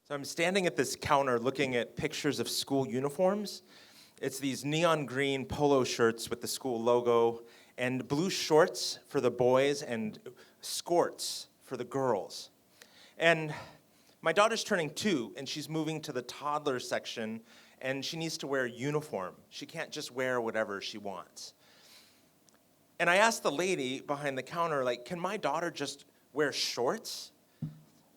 So I'm standing at this counter looking at pictures of school uniforms. It's these neon green polo shirts with the school logo and blue shorts for the boys and skirts for the girls. And my daughter's turning 2 and she's moving to the toddler section and she needs to wear a uniform. She can't just wear whatever she wants. And I asked the lady behind the counter, like, can my daughter just wear shorts?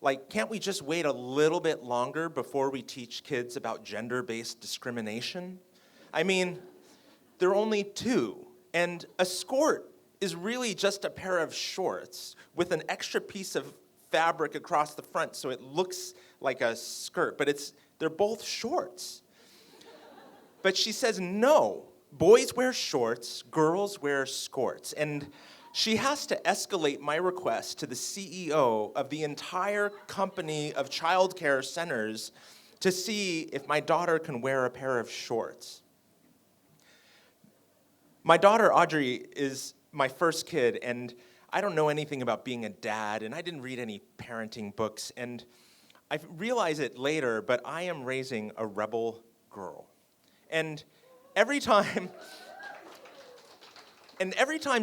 Like, can't we just wait a little bit longer before we teach kids about gender-based discrimination? I mean, they're only 2, and a skirt is really just a pair of shorts with an extra piece of fabric across the front so it looks like a skirt, but they're both shorts. But she says, no, boys wear shorts, girls wear skirts, and she has to escalate my request to the CEO of the entire company of childcare centers to see if my daughter can wear a pair of shorts. My daughter, Audrey, is my first kid, and I don't know anything about being a dad, and I didn't read any parenting books, and I realize it later, but I am raising a rebel girl. And every time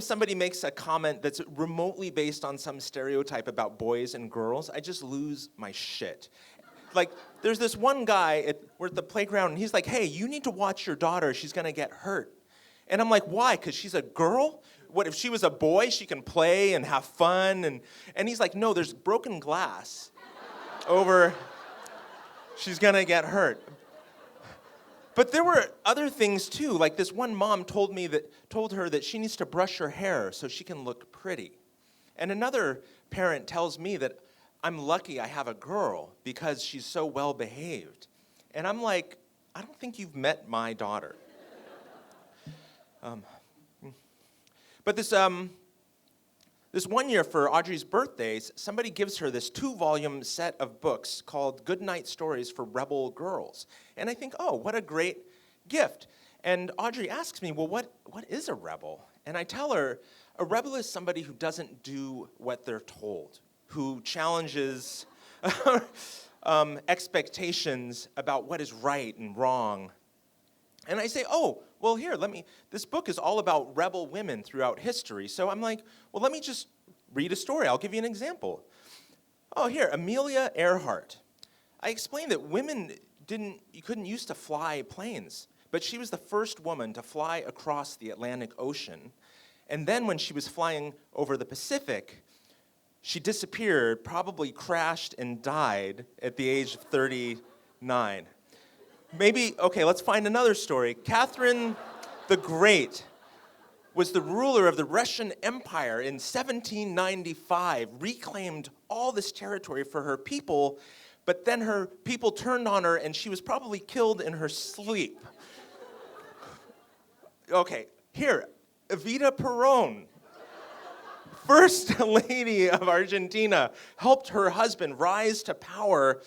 somebody makes a comment that's remotely based on some stereotype about boys and girls, I just lose my shit. Like, there's this one guy, we're at the playground, and he's like, hey, you need to watch your daughter, she's gonna get hurt. And I'm like, why, because she's a girl? What, if she was a boy, she can play and have fun? And he's like, no, there's broken glass over, she's gonna get hurt. But there were other things too, like this one mom told her that she needs to brush her hair so she can look pretty. And another parent tells me that I'm lucky I have a girl because she's so well behaved. And I'm like, I don't think you've met my daughter. But this one year for Audrey's birthdays, somebody gives her this 2-volume set of books called Goodnight Stories for Rebel Girls. And I think, oh, what a great gift. And Audrey asks me, well, what is a rebel? And I tell her, a rebel is somebody who doesn't do what they're told, who challenges expectations about what is right and wrong. And I say, oh, well, here, this book is all about rebel women throughout history. So I'm like, well, let me just read a story. I'll give you an example. Oh, here, Amelia Earhart. I explained that women you couldn't used to fly planes, but she was the first woman to fly across the Atlantic Ocean. And then when she was flying over the Pacific, she disappeared, probably crashed and died at the age of 39. Okay, let's find another story. Catherine the Great was the ruler of the Russian Empire in 1795, reclaimed all this territory for her people, but then her people turned on her and she was probably killed in her sleep. Okay, here, Evita Peron, First Lady of Argentina, helped her husband rise to power,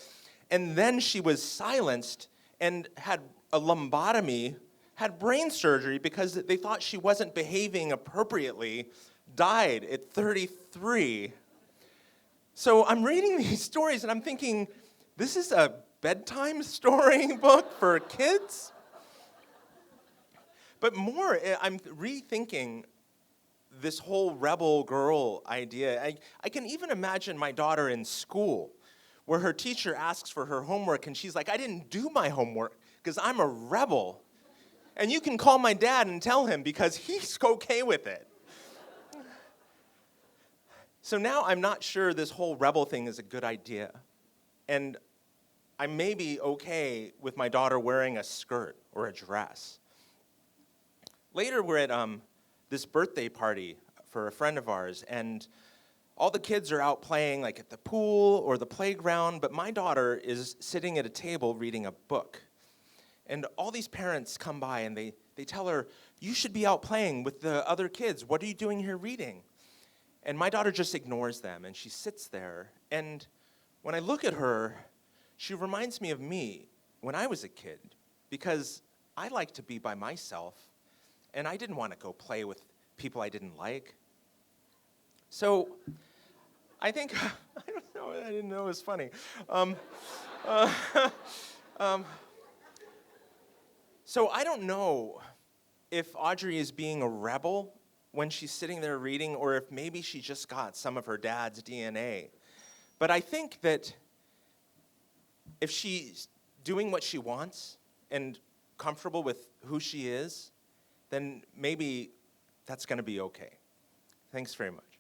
and then she was silenced and had a lobotomy, had brain surgery because they thought she wasn't behaving appropriately, died at 33. So I'm reading these stories and I'm thinking, this is a bedtime story book for kids? But more, I'm rethinking this whole rebel girl idea. I can even imagine my daughter in school, where her teacher asks for her homework and she's like, I didn't do my homework because I'm a rebel. And you can call my dad and tell him because he's okay with it. So now I'm not sure this whole rebel thing is a good idea. And I may be okay with my daughter wearing a skirt or a dress. Later, we're at this birthday party for a friend of ours, and all the kids are out playing like at the pool or the playground, but my daughter is sitting at a table reading a book. And all these parents come by and they tell her, you should be out playing with the other kids. What are you doing here reading? And my daughter just ignores them and she sits there. And when I look at her, she reminds me of me when I was a kid, because I like to be by myself and I didn't want to go play with people I didn't like. So I think, I don't know, I didn't know it was funny. So I don't know if Audrey is being a rebel when she's sitting there reading, or if maybe she just got some of her dad's DNA. But I think that if she's doing what she wants and comfortable with who she is, then maybe that's going to be okay. Thanks very much.